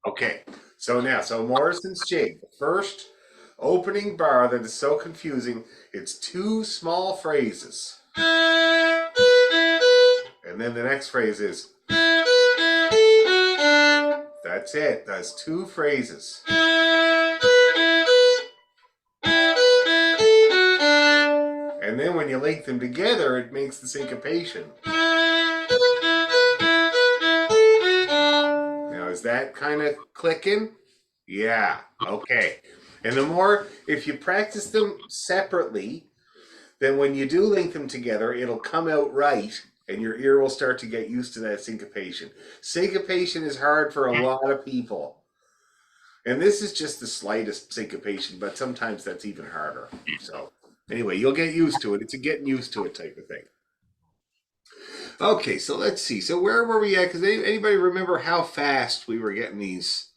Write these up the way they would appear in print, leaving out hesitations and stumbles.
Okay, so Morrison's jig. The first opening bar that is so confusing, it's two small phrases. And then the next phrase is, that's it. That's two phrases. And then when you link them together, it makes the syncopation. Now, is that kind of clicking? Yeah, okay. And the more, if you practice them separately, then when you do link them together, it'll come out right and your ear will start to get used to that syncopation. Syncopation is hard for a lot of people. And this is just the slightest syncopation, but sometimes that's even harder. So, anyway, you'll get used to it. It's a getting used to it type of thing. Okay, so let's see. So where were we at? Because anybody remember how fast we were getting these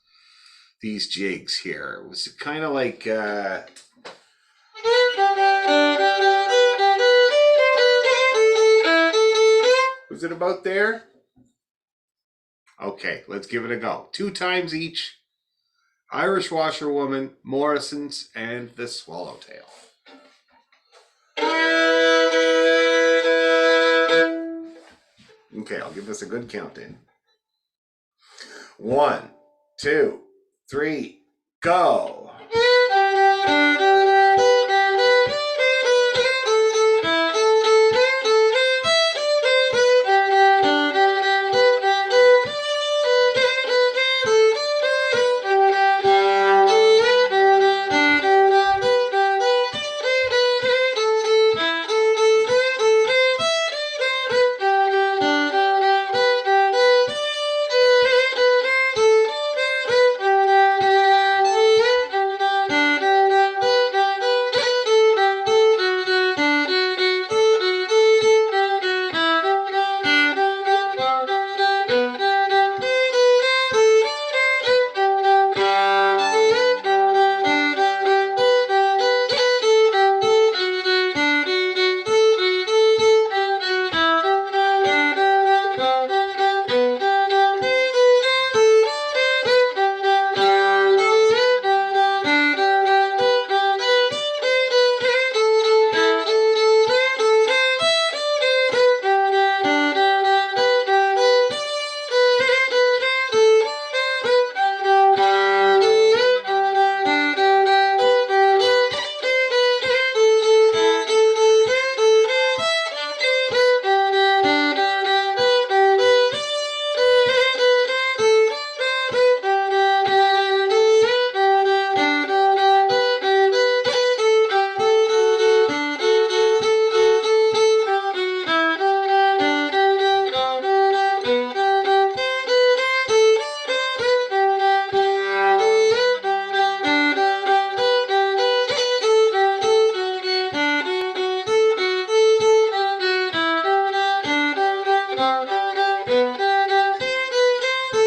jigs here? It was kind of like was it about there? Okay, let's give it a go. Two times each. Irish Washerwoman, Morrison's, and the Swallowtail. Okay, I'll give this a good count in. 1, 2, 3, go.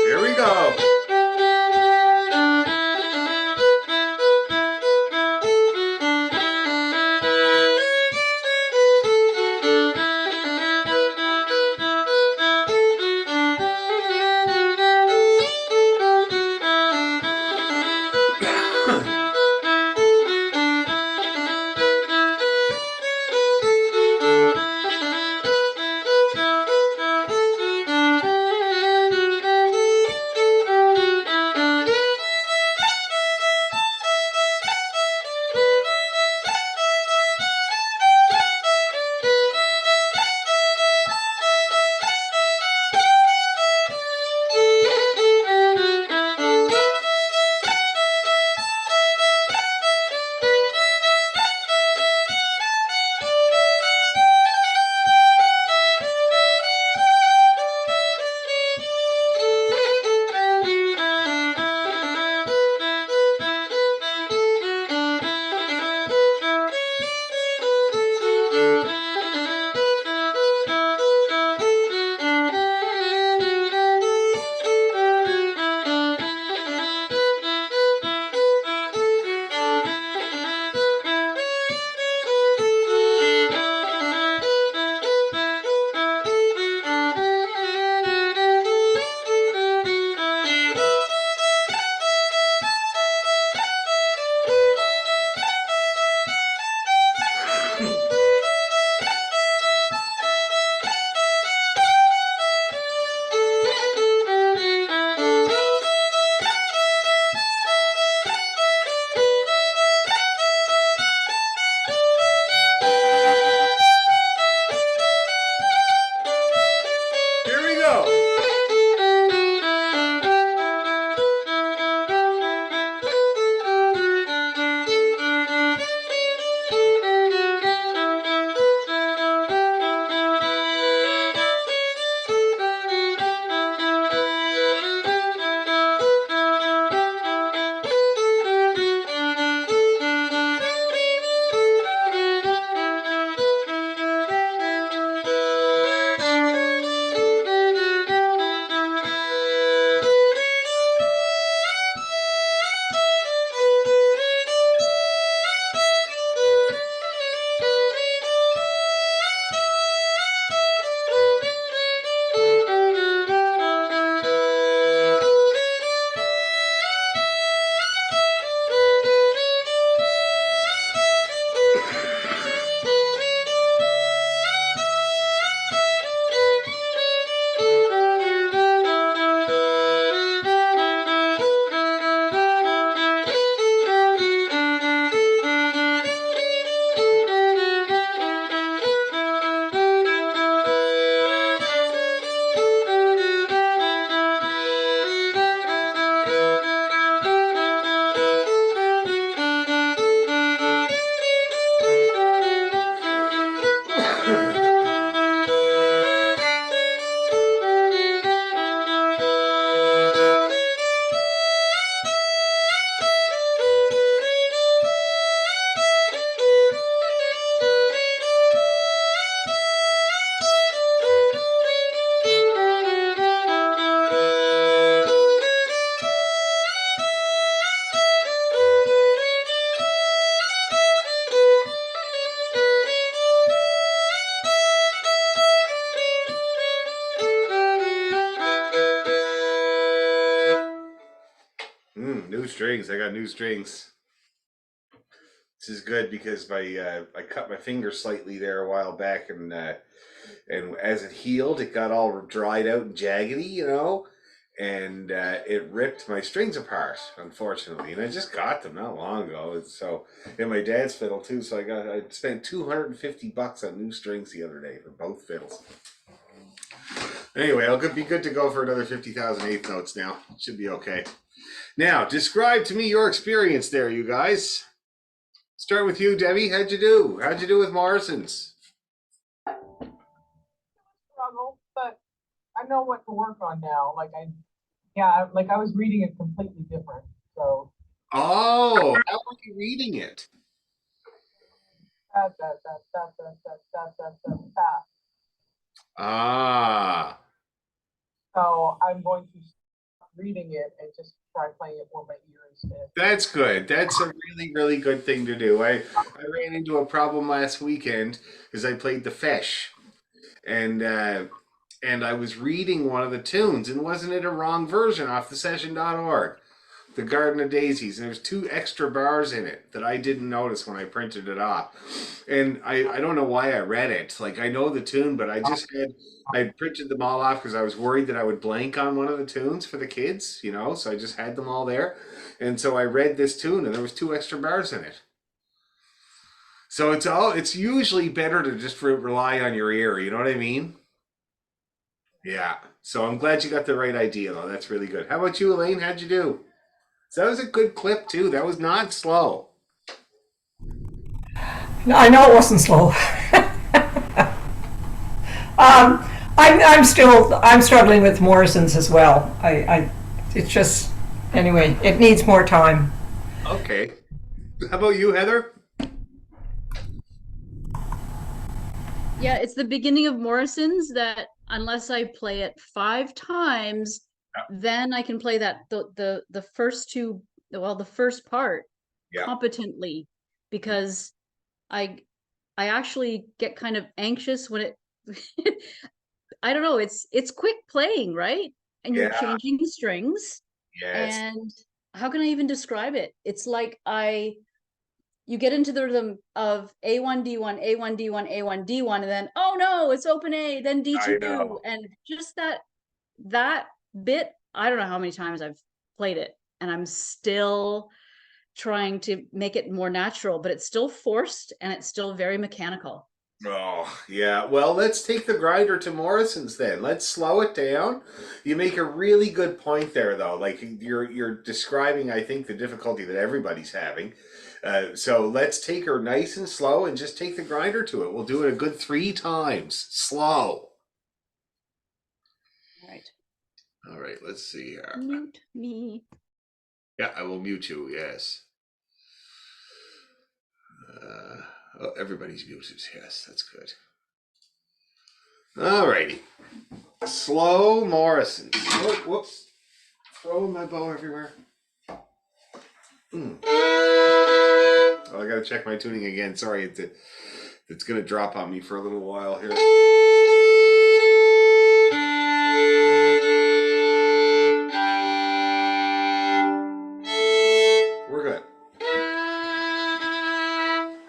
Here we go. New strings. I got new strings. This is good because I cut my finger slightly there a while back, and as it healed, it got all dried out and jaggedy, and it ripped my strings apart, unfortunately. And I just got them not long ago. And my dad's fiddle too. So I spent $250 on new strings the other day for both fiddles. Anyway, I'll be good to go for another 50,000 eighth notes now. Should be okay. Now, describe to me your experience there, you guys. Start with you, Debbie. How'd you do? How'd you do with Morrison's? Struggle, but I know what to work on now. I was reading it completely different. So. Oh, how are you reading it? Ah. So I'm going to stop reading it and just try playing it for my ear instead. That's good. That's a really, really good thing to do. I ran into a problem last weekend because I played the Fesh, and I was reading one of the tunes, and wasn't it a wrong version off the session.org? The Garden of Daisies, and there's 2 extra bars in it that I didn't notice when I printed it off. And I don't know why I read it. Like, I know the tune, but I printed them all off because I was worried that I would blank on one of the tunes for the kids, so I just had them all there. And so I read this tune, and there was 2 extra bars in it. So it's usually better to just rely on your ear, you know what I mean? Yeah. So I'm glad you got the right idea, though. That's really good. How about you, Elaine? How'd you do? So that was a good clip too. That was not slow. I know it wasn't slow. I'm struggling with Morrison's as well. It's just, anyway, it needs more time. Okay. How about you, Heather? Yeah, it's the beginning of Morrison's that unless I play it 5 times, then I can play that the first 2, the first part competently, because I actually get kind of anxious when it I don't know, it's quick playing, right? And you're changing strings. Yes. And how can I even describe it? It's like you get into the rhythm of A1, D1, A1, D1, A1, D1, and then, oh no, it's open A, then D2. And just that bit, I don't know how many times I've played it, and I'm still trying to make it more natural, but it's still forced and it's still very mechanical. Oh, yeah. Well, let's take the grinder to Morrison's then. Let's slow it down. You make a really good point there, though. Like, you're describing, I think, the difficulty that everybody's having. So let's take her nice and slow and just take the grinder to it. We'll do it a good 3 times. Slow. All right. All right, let's see here. Mute me. Yeah, I will mute you, yes. Everybody's muted. Yes, that's good. All righty. Slow Morrison. Oh, whoops. Throwing my bow everywhere. Oh, I gotta check my tuning again. Sorry, it's gonna drop on me for a little while here. We're good.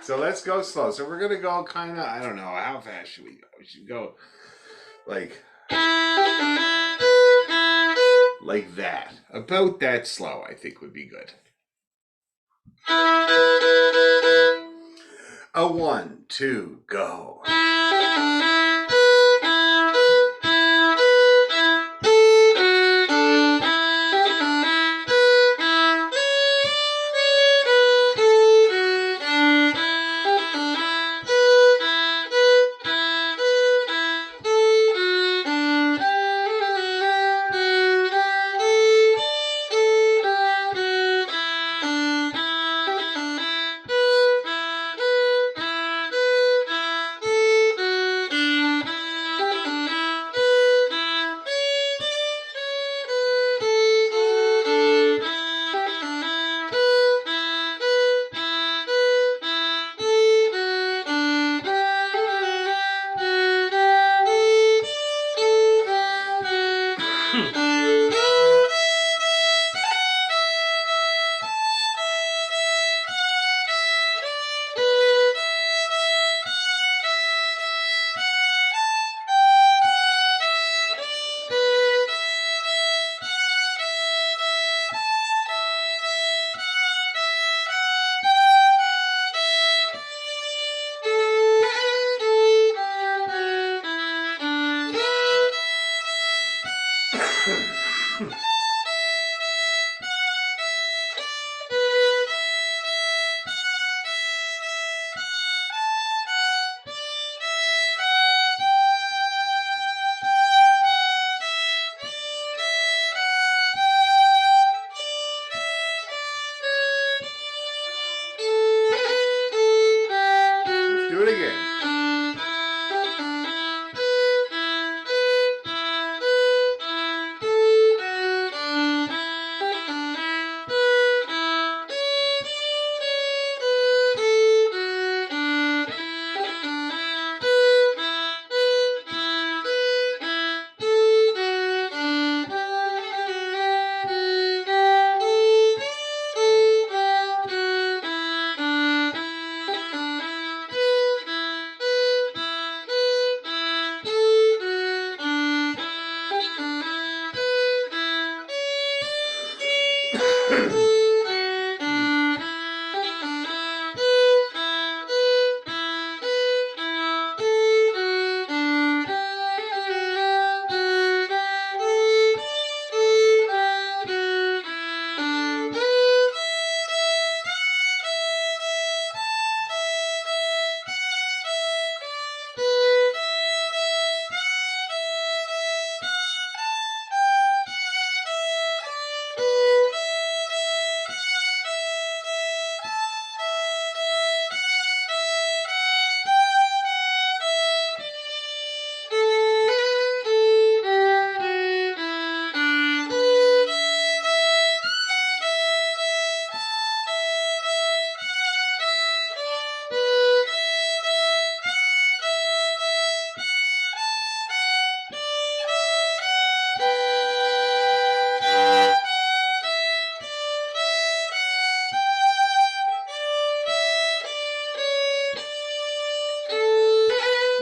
So let's go slow. So we're gonna go kind of, I don't know, how fast should we go? We should go like that. About that slow, I think would be good. A 1, 2, go.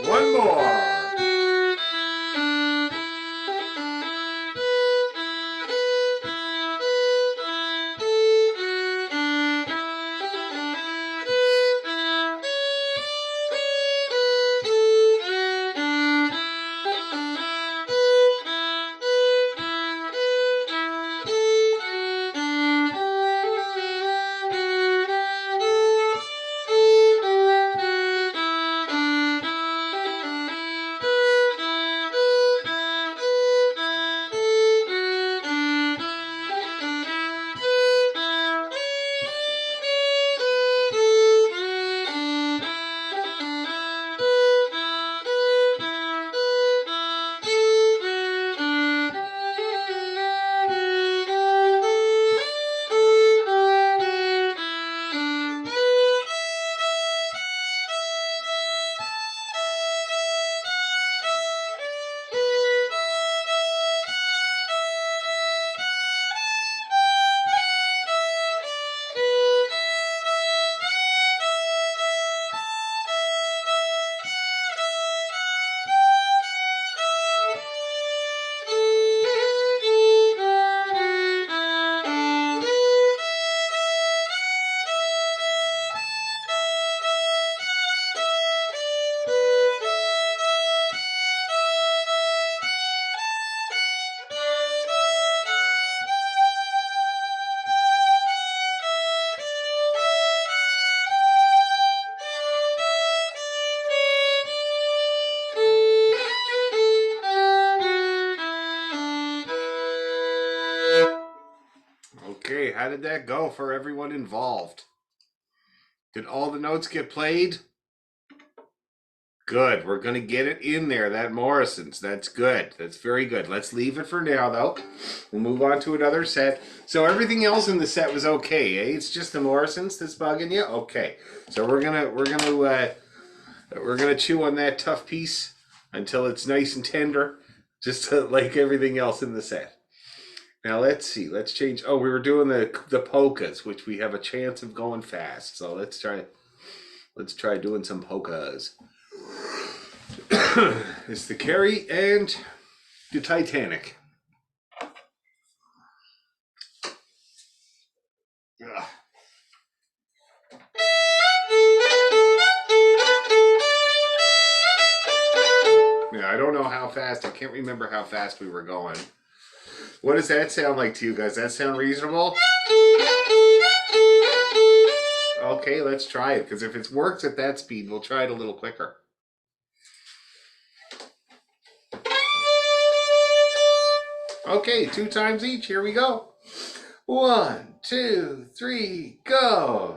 One more. Okay, how did that go for everyone involved? Did all the notes get played? Good. We're going to get it in there, that Morrison's. That's good. That's very good. Let's leave it for now, though. We'll move on to another set. So everything else in the set was okay, eh? It's just the Morrison's that's bugging you? Okay. So we're gonna chew on that tough piece until it's nice and tender, just like everything else in the set. Now let's see. Let's change. Oh, we were doing the polkas, which we have a chance of going fast. So let's try doing some polkas. It's the Carrie and the Titanic. Ugh. Yeah, I don't know how fast. I can't remember how fast we were going. What does that sound like to you guys? That sound reasonable? Okay, let's try it, because if it works at that speed, we'll try it a little quicker. Okay, 2 times each. Here we go. 1, 2, 3, go.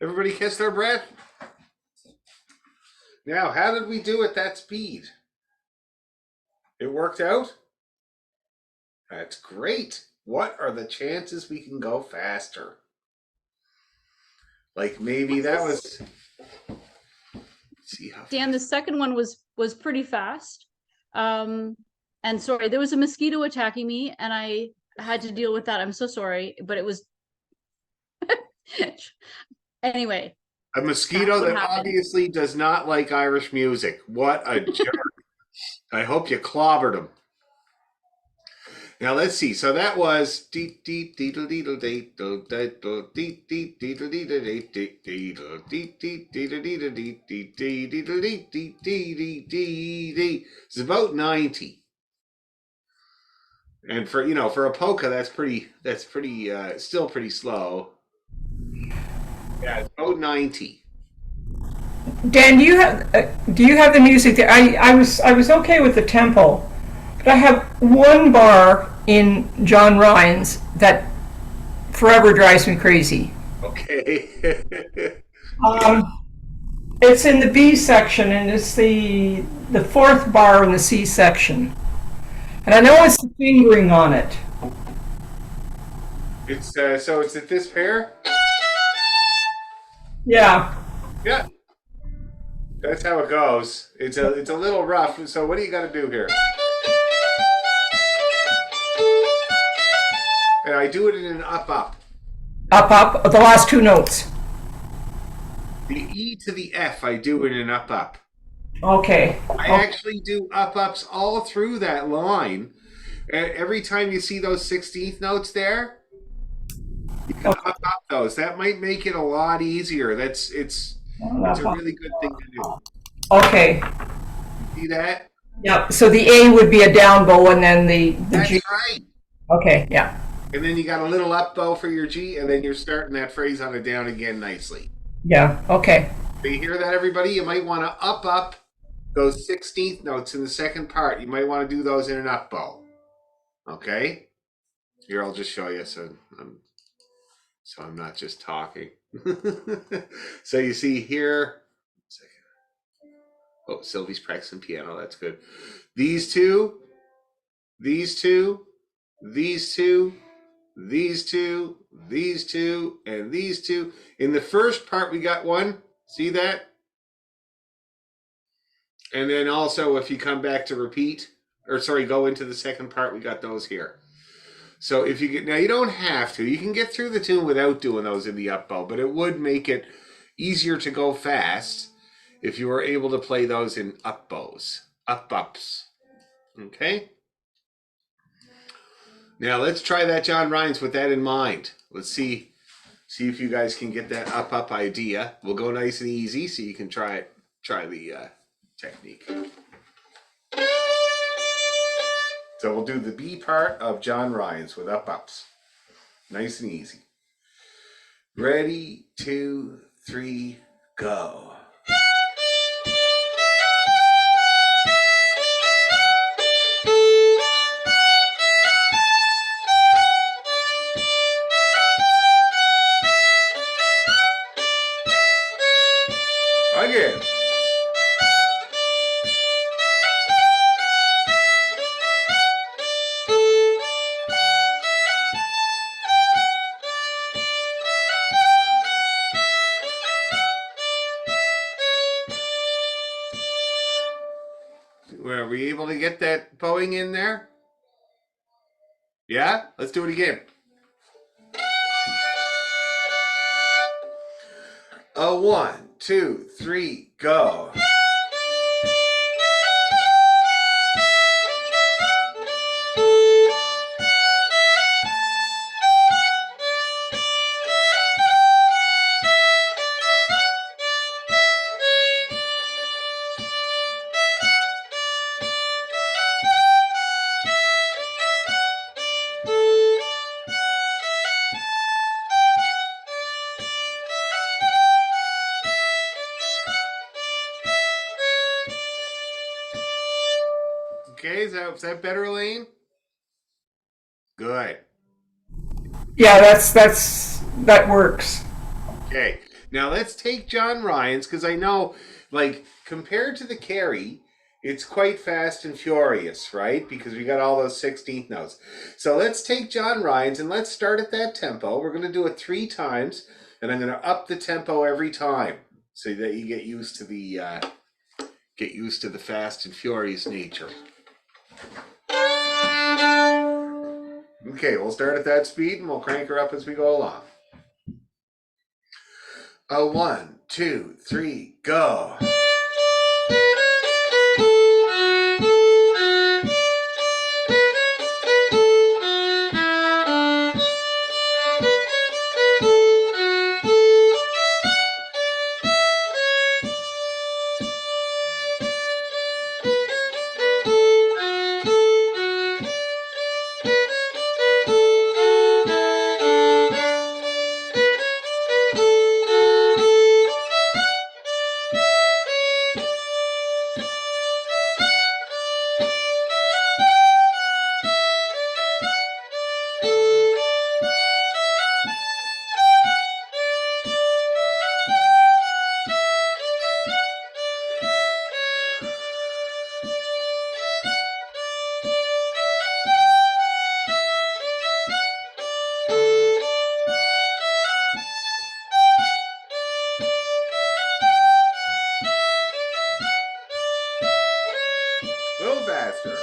Everybody catch their breath? Now, how did we do at that speed? It worked out? That's great. What are the chances we can go faster? Like maybe that was. See how Dan, the second one was pretty fast. And sorry, there was a mosquito attacking me and I had to deal with that. I'm so sorry, but it was anyway. a mosquito That's what that happened. obviously does not like Irish music. What a jerk. I hope you clobbered him. Now let's see. So that was it's about 90. And for a polka that's pretty still pretty slow. Yeah, it's about 90. Dan, do you have the music there? I was okay with the tempo, but I have one bar in John Ryan's that forever drives me crazy. Okay. It's in the B section, and it's the fourth bar in the C section, and I know it's the fingering on it. It's so it's at this pair? Yeah. Yeah. That's how it goes. It's a little rough. So what do you got to do here? And I do it in an up. Up, the last two notes. The E to the F, I do it in up. Okay. I actually do ups all through that line. And every time you see those 16th notes there, you can up those. That might make it a lot easier. It's a really good thing to do. Okay. See that? Yep. So the A would be a down bow, and then the That's G. right. Okay. Yeah. And then you got a little up bow for your G, and then you're starting that phrase on a down again nicely. Yeah. Okay. Do you hear that, everybody? You might want to up those 16th notes in the second part. You might want to do those in an up bow. Okay? Here, I'll just show you so I'm not just talking. So you see here. Oh, Sylvie's practicing piano. That's good. These two, these two, these two, these two, these two, and these two. In the first part, we got one. See that? And then also, if you come back to repeat, go into the second part, we got those here. So if you get, now you don't have to. You can get through the tune without doing those in the up bow, but it would make it easier to go fast if you were able to play those in up bows, ups. Okay? Now let's try that John Ryan's with that in mind. Let's see if you guys can get that up idea. We'll go nice and easy so you can try the technique. So we'll do the B part of John Ryan's with ups. Nice and easy. Ready, 2, 3, go. Again. Were we able to get that bowing in there? Yeah? Let's do it again. A 1, 2, 3, go. Okay, is that better, Elaine? Good. Yeah. That's that works. Okay, now let's take John Ryan's because I know, like, compared to the Carrie, it's quite fast and furious, right? Because we got all those 16th notes. So let's take John Ryan's and let's start at that tempo. We're going to do it 3 times, and I'm going to up the tempo every time so that you get used to the fast and furious nature. Okay, we'll start at that speed and we'll crank her up as we go along. 1, 2, 3, go. A little faster.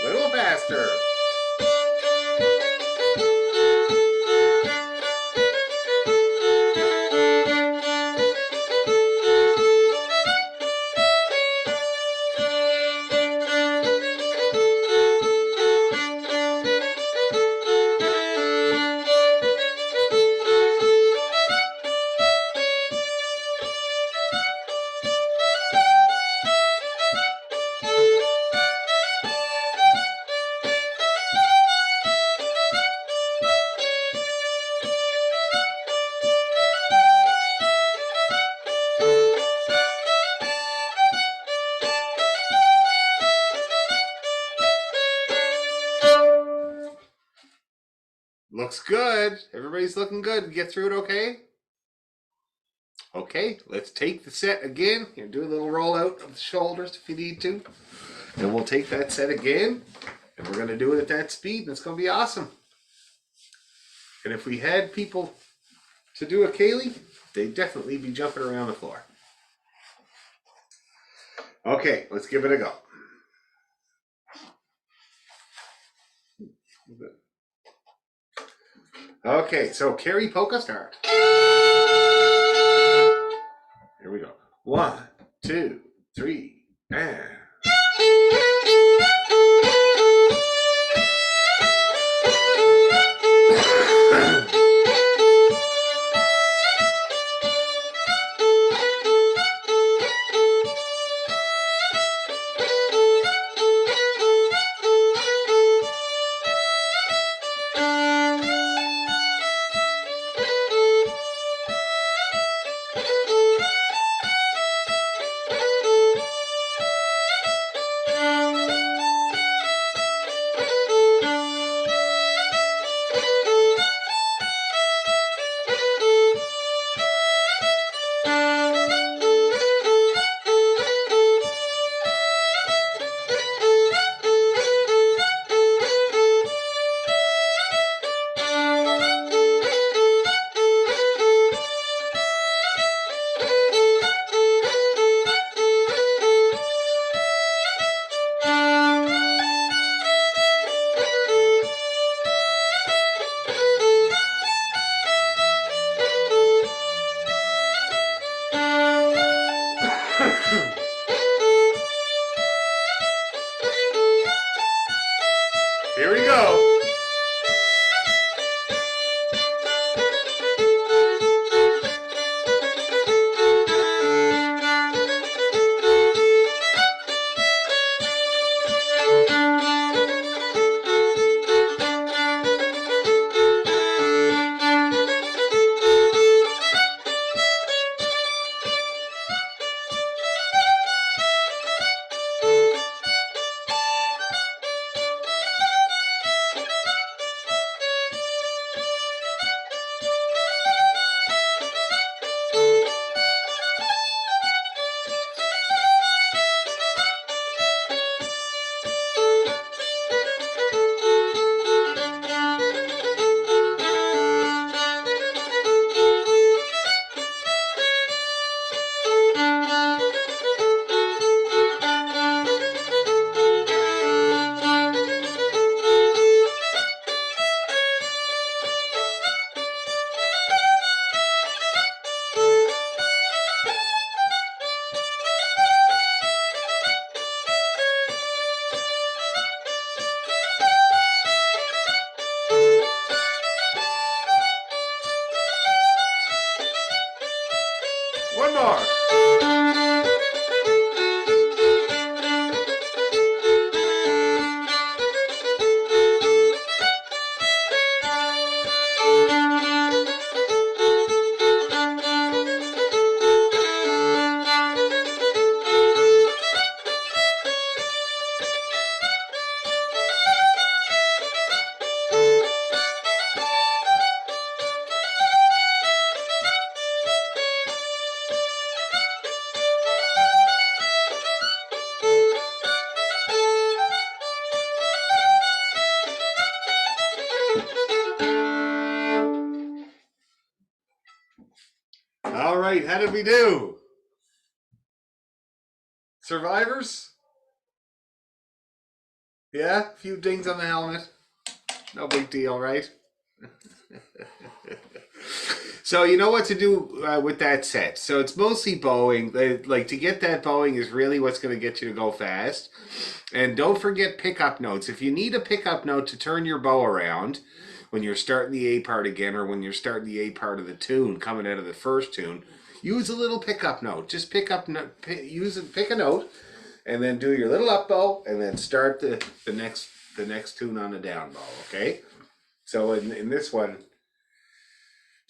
A little faster. Looks good. Everybody's looking good. Get through it okay? Okay, let's take the set again. Here, do a little roll out of the shoulders if you need to. And we'll take that set again. And we're going to do it at that speed. And it's going to be awesome. And if we had people to do a Kaylee, they'd definitely be jumping around the floor. Okay, let's give it a go. Okay, so Carrie polka start. Here we go. 1, 2, 3, and. Here we go. One more. All right, how did we do? Survivors? Yeah, a few dings on the helmet. No big deal, right? So you know what to do with that set. So it's mostly bowing. Like to get that bowing is really what's going to get you to go fast. And don't forget pickup notes. If you need a pickup note to turn your bow around when you're starting the A part again, or when you're starting the A part of the tune coming out of the first tune, use a little pickup note. Just pick a note, and then do your little up bow, and then start the next tune on the down bow. Okay. So in this one.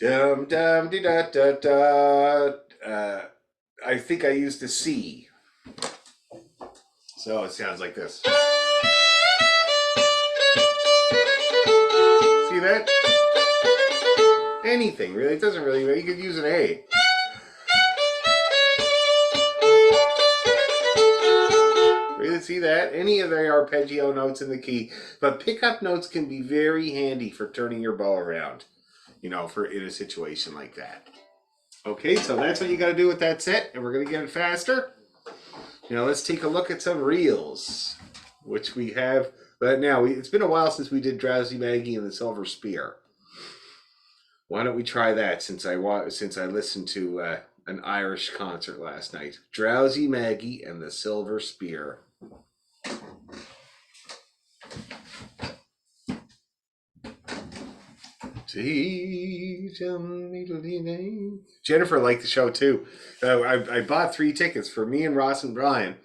Dum dum dee da da da. I think I used a C. So it sounds like this. See that? Anything really. It doesn't really. You could use an A. Really see that? Any of the arpeggio notes in the key, but pickup notes can be very handy for turning your bow around. You know, for in a situation like that. Okay, so that's what you got to do with that set, and we're going to get it faster. Now let's take a look at some reels, which we have. But now it's been a while since we did Drowsy Maggie and the Silver Spear. Why don't we try that since I listened to an Irish concert last night? Drowsy Maggie and the Silver Spear. Jennifer liked the show too. I bought 3 tickets for me and Ross and Brian,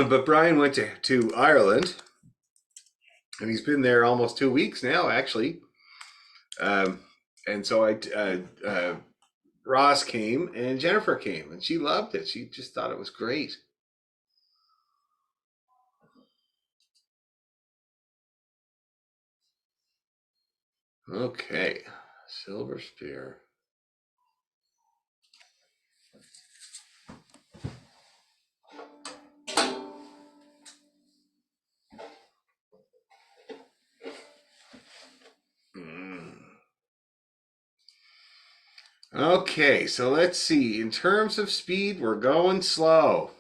but Brian went to Ireland, and he's been there almost 2 weeks now, actually. And so Ross came and Jennifer came, and she loved it. She just thought it was great. Okay, Silver Spear. Okay, so let's see. In terms of speed, we're going slow.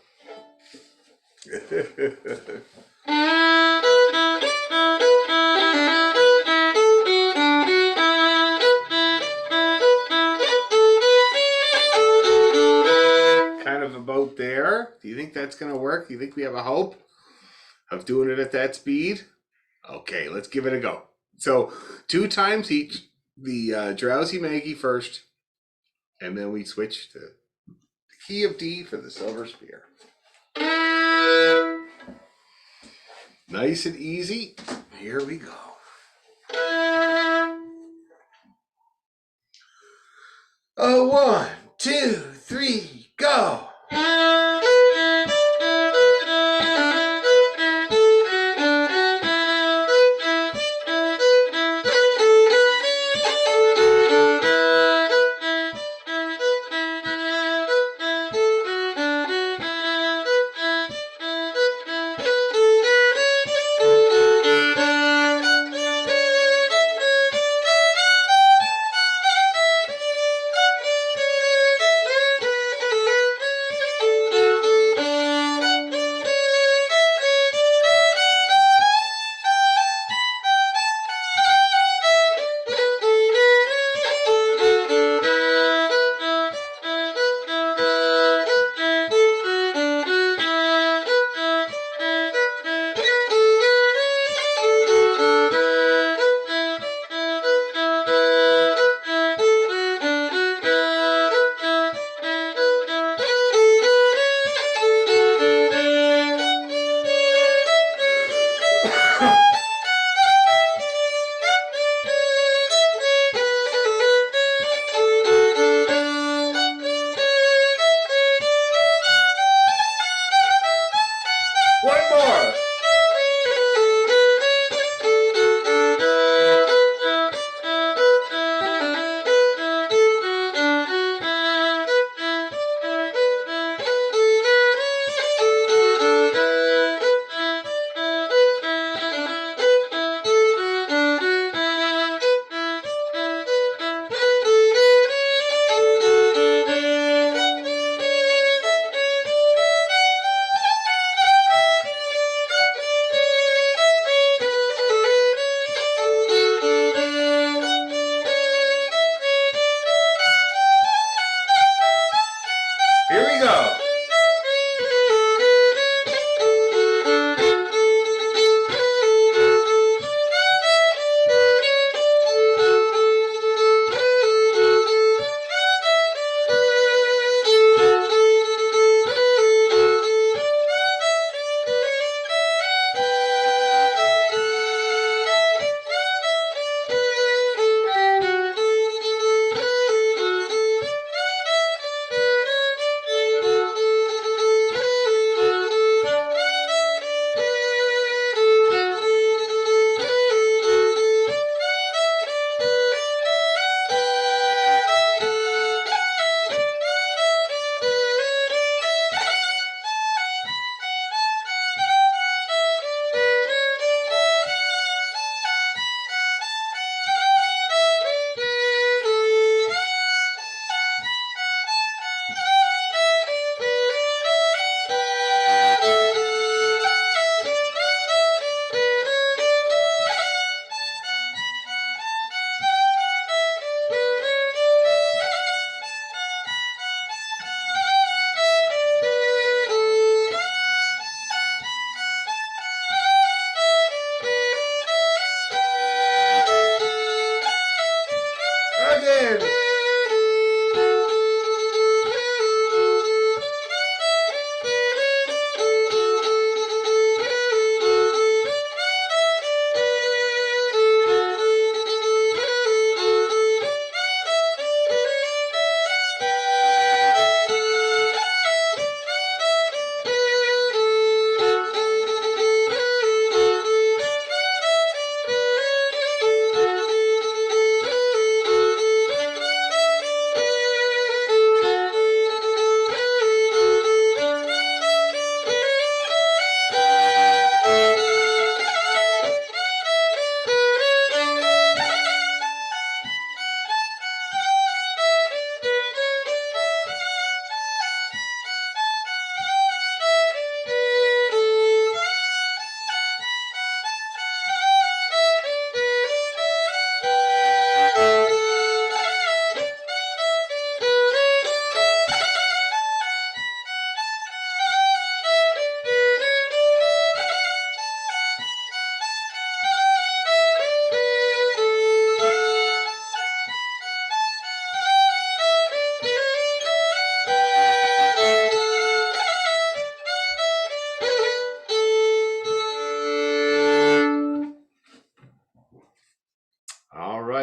Kind of about there. Do you think that's going to work? Do you think we have a hope of doing it at that speed? Okay, let's give it a go. So 2 times each. The drowsy Maggie first, and then we switch to the key of D for the silver spear. Nice and easy. Here we go. A 1, 2, 3, go.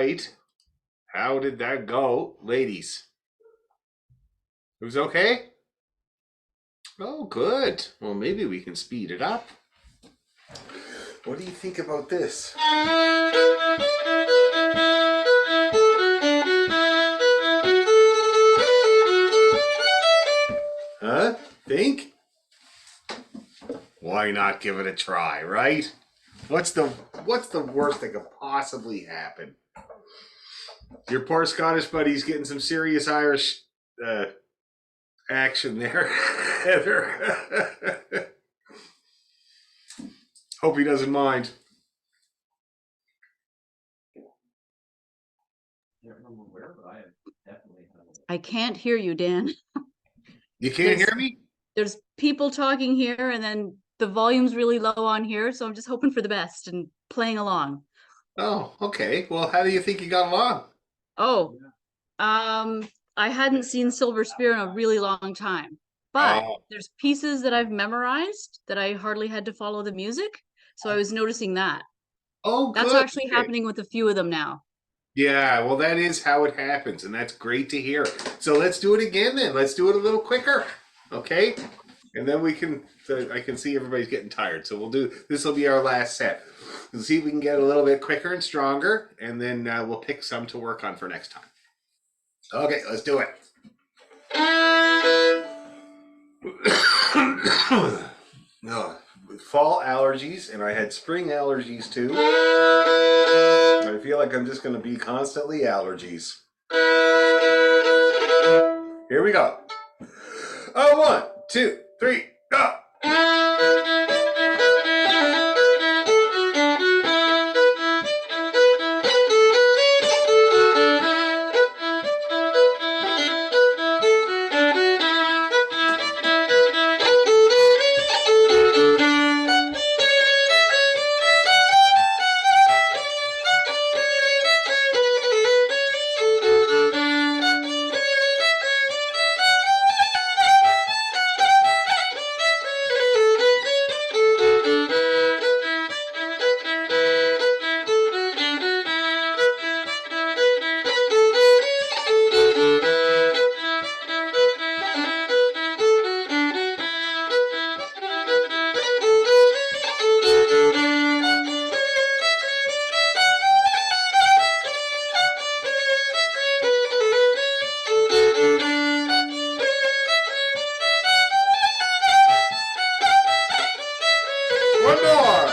right. How did that go, ladies? It was okay? Oh, good. Well, maybe we can speed it up. What do you think about this? Huh? Think? Why not give it a try, right? What's the worst that could possibly happen? Your poor Scottish buddy's getting some serious Irish action there, Heather. Hope he doesn't mind. I can't hear you, Dan. You can't There's- hear me? There's people talking here, and then the volume's really low on here, so I'm just hoping for the best and playing along. Oh, okay. Well, how do you think you got along? Oh, I hadn't seen Silver Spear in a really long time, but Oh. there's pieces that I've memorized that I hardly had to follow the music, so I was noticing that. Oh, good. That's actually Okay. happening with a few of them now. Yeah, well, that is how it happens, and that's great to hear. So let's do it again then. Let's do it a little quicker, okay? And then we can. I can see everybody's getting tired, so we'll do. This will be our last set. We'll see if we can get a little bit quicker and stronger, and then we'll pick some to work on for next time. Okay, let's do it. No, fall allergies, and I had spring allergies too. I feel like I'm just going to be constantly allergies. Here we go. Oh, 1, 2, 3, go. One more.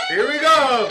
Here we go.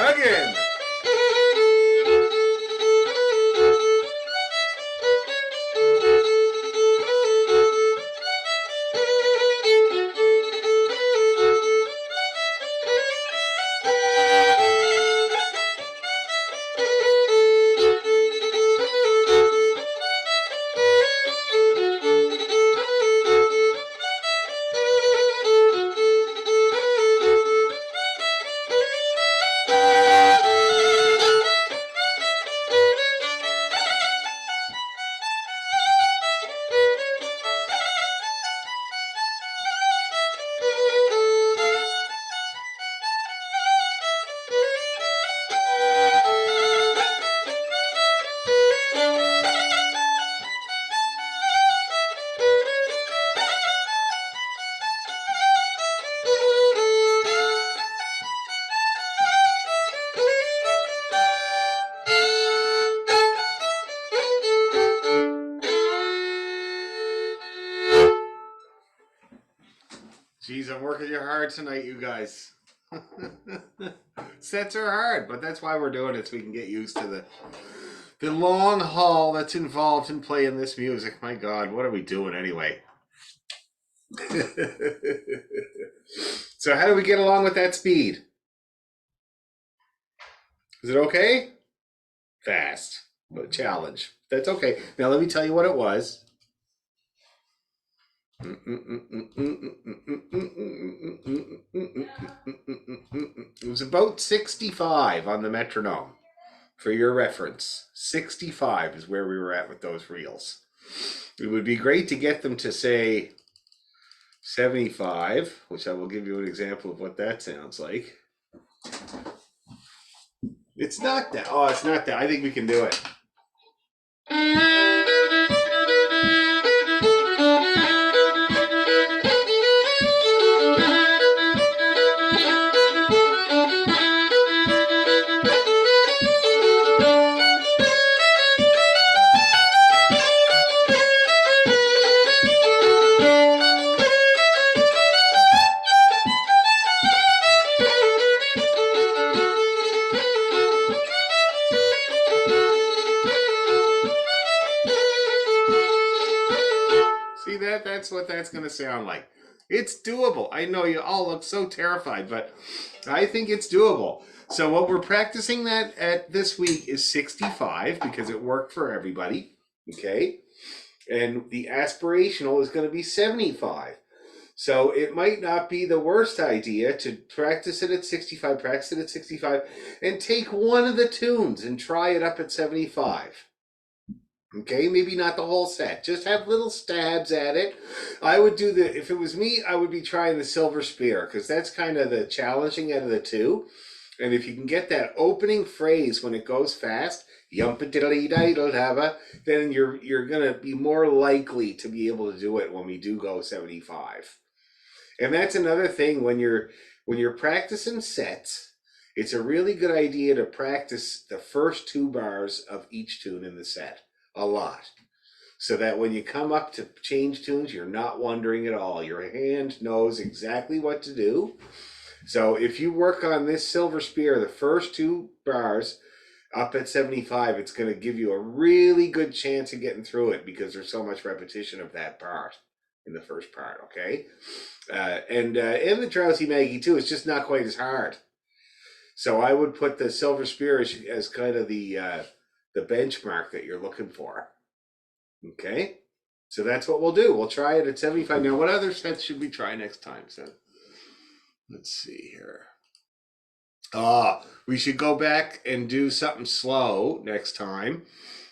Again. I'm working you hard tonight, you guys. Sets are hard, but that's why we're doing it, so we can get used to the long haul that's involved in playing this music. My God, what are we doing anyway? So how do we get along with that speed? Is it okay? Fast, but challenge. That's okay. Now let me tell you what it was. It was about 65 on the metronome. For your reference, 65 is where we were at with those reels. It would be great to get them to say 75, which I will give you an example of what that sounds like. It's not that. Oh, it's not that. I think we can do it. See that? That's what that's going to sound like. It's doable. I know you all look so terrified, but I think it's doable. So what we're practicing that at this week is 65 because it worked for everybody. Okay. And the aspirational is going to be 75. So it might not be the worst idea to practice it at 65, practice it at 65, and take one of the tunes and try it up at 75. Okay, maybe not the whole set. Just have little stabs at it. I would do if it was me, I would be trying the Silver Spear because that's kind of the challenging out of the two. And if you can get that opening phrase when it goes fast, then you're gonna be more likely to be able to do it when we do go 75. And that's another thing when you're practicing sets, it's a really good idea to practice the first 2 bars of each tune in the set a lot, so that when you come up to change tunes, you're not wondering at all. Your hand knows exactly what to do. So if you work on this Silver Spear, the first 2 bars up at 75, it's going to give you a really good chance of getting through it because there's so much repetition of that part in the first part, okay? And the Drowsy Maggie too, it's just not quite as hard. So I would put the Silver Spear as kind of the benchmark that you're looking for. Okay, so that's what we'll do. We'll try it at 75. Now, what other sets should we try next time? So let's see here. We should go back and do something slow next time.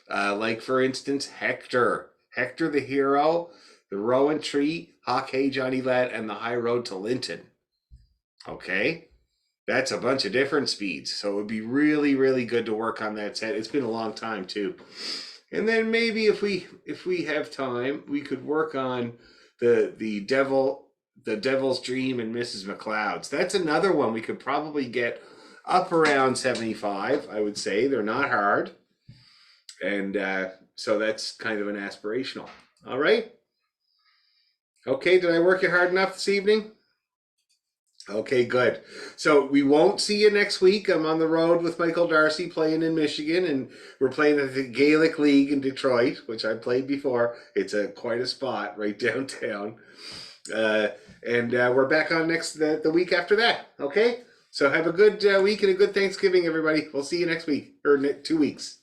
Like for instance, Hector the Hero, the Rowan Tree, Hawk Hey Johnny Lad, and the High Road to Linton. Okay. That's a bunch of different speeds. So it would be really, really good to work on that set. It's been a long time too. And then maybe if we have time, we could work on the Devil's Dream and Mrs. McLeod's. That's another one we could probably get up around 75, I would say. They're not hard. And so that's kind of an aspirational. All right. Okay, did I work you hard enough this evening? Okay, good. So we won't see you next week. I'm on the road with Michael Darcy playing in Michigan, and we're playing at the Gaelic League in Detroit, which I played before. It's quite a spot right downtown. And we're back on the week after that. Okay? So have a good week and a good Thanksgiving, everybody. We'll see you next week, or 2 weeks.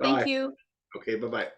Bye. Thank you. Okay, bye-bye.